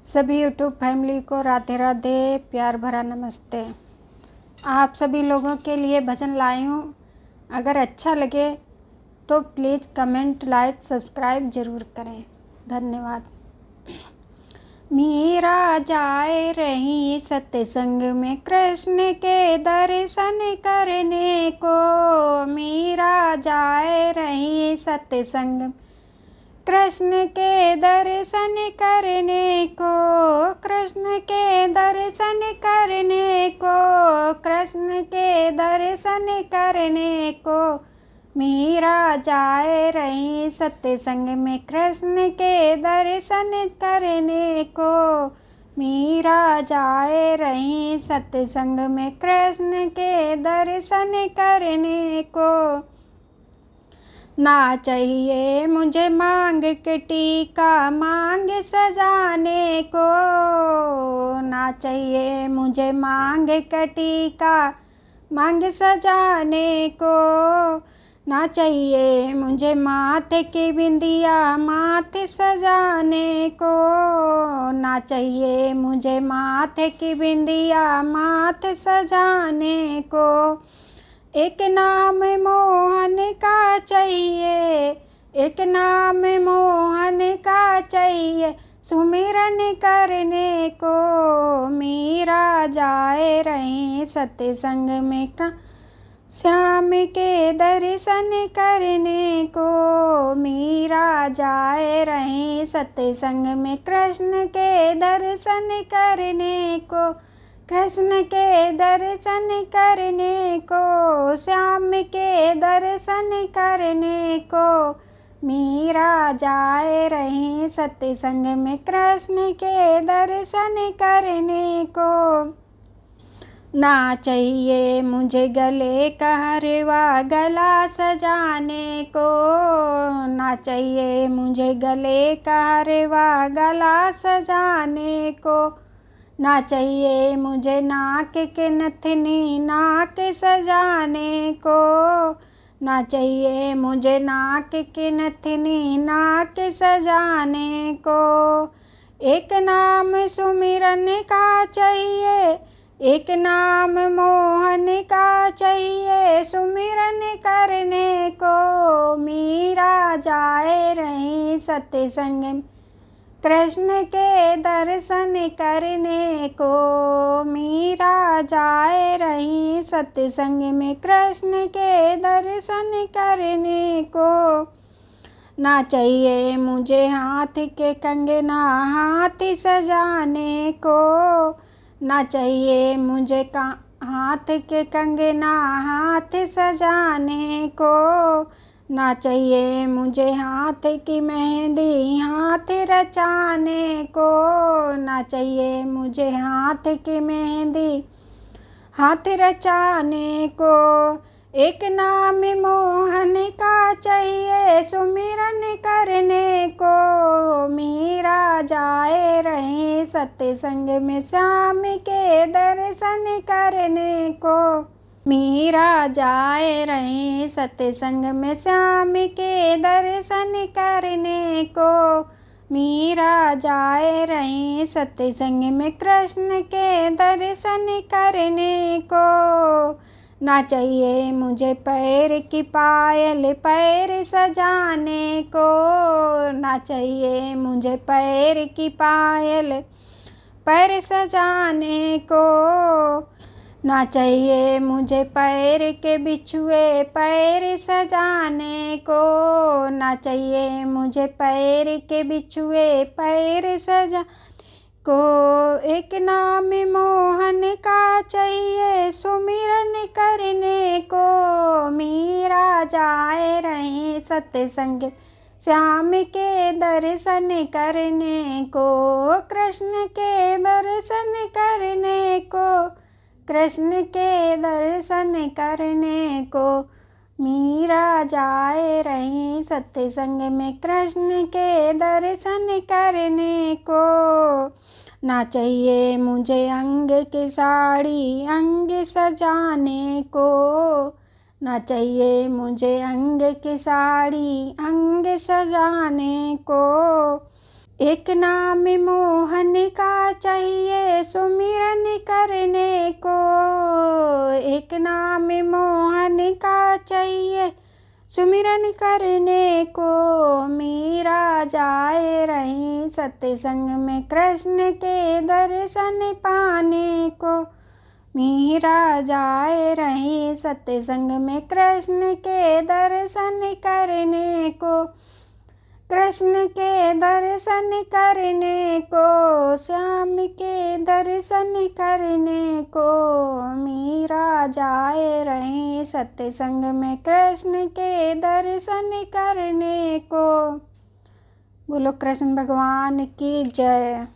सभी YouTube family को राधे राधे, प्यार भरा नमस्ते। आप सभी लोगों के लिए भजन लाई हूँ। अगर अच्छा लगे तो प्लीज़ कमेंट, लाइक, सब्सक्राइब ज़रूर करें। धन्यवाद। मीरा जाए रही सत्संग में कृष्ण के दर्शन करने को। मीरा जाए रही सत्संग में कृष्ण के दर्शन करने को। कृष्ण के दर्शन करने को। कृष्ण के दर्शन करने को। मीरा जाए रही सत्संग में कृष्ण के दर्शन करने को। मीरा जाए रही सत्संग में कृष्ण के दर्शन करने को। ना चाहिए मुझे मांग के टीका मांग सजाने को। ना चाहिए मुझे मांग के टीका मांग सजाने को। ना चाहिए मुझे माथे की बिंदिया माथे सजाने को। ना चाहिए मुझे माथे की बिंदिया माथे सजाने को। एक नाम मोहन का चाहिए। एक नाम मोहन का चाहिए सुमिरन करने को। मीरा जाए रही सत्संग में श्याम के दर्शन करने को। मीरा जाए रही सत्संग में कृष्ण के दर्शन करने को। कृष्ण के दर्शन करने को। श्याम के दर्शन करने को। मीरा जाए रही सत्संग में कृष्ण के दर्शन करने को। ना चाहिए मुझे गले का हरवा गला सजाने को। ना चाहिए मुझे गले का हरवा गला सजाने को। ना चाहिए मुझे नाक के नथनी नाक सजाने को। ना चाहिए मुझे नाक की नथनी नाक सजाने को। एक नाम सुमिरन का चाहिए। एक नाम मोहन का चाहिए सुमिरन करने को। मीरा जाए रही सत्संग में कृष्ण के दर्शन करने को। मीरा जाए रही सत्संग में कृष्ण के दर्शन करने को। ना चाहिए मुझे हाथ के कंगना हाथ सजाने को। ना चाहिए मुझे हाथ के कंगना हाथ सजाने को। ना चाहिए मुझे हाथ की मेहंदी हाथ रचाने को। ना चाहिए मुझे हाथ की मेहंदी हाथ रचाने को। एक नाम मोहन का चाहिए सुमिरन करने को। मीरा जाए रही सत्संग में श्याम के दर्शन करने को। मीरा जाए रही सत्संग में श्याम के दर्शन करने को। मीरा जाए रही सत्संग में कृष्ण के दर्शन करने को। ना चाहिए मुझे पैर की पायल पैर सजाने को। ना चाहिए मुझे पैर की पायल पैर सजाने को। ना चाहिए मुझे पैर के बिछुए पैर सजाने को। ना चाहिए मुझे पैर के बिछुए पैर सजा को। एक नाम मोहन का चाहिए सुमिरन करने को। मीरा जाए रही सत्संग श्याम के दर्शन करने को। कृष्ण के दर्शन करने को। कृष्ण के दर्शन करने को। मीरा जाए रही सत्संग में कृष्ण के दर्शन करने को। ना चाहिए मुझे अंग की साड़ी अंग सजाने को। ना चाहिए मुझे अंग की साड़ी अंग सजाने को। एक नाम मोहन का में मोहन का चाहिए सुमिरन करने को। मीरा जाए रही सत्संग में कृष्ण के दर्शन पाने को। मीरा जाए रही सत्संग में कृष्ण के दर्शन करने को। कृष्ण के दर्शन करने को, श्याम के दर्शन करने को। मीरा जाए रही सत्संग में कृष्ण के दर्शन करने को। बोलो कृष्ण भगवान की जय।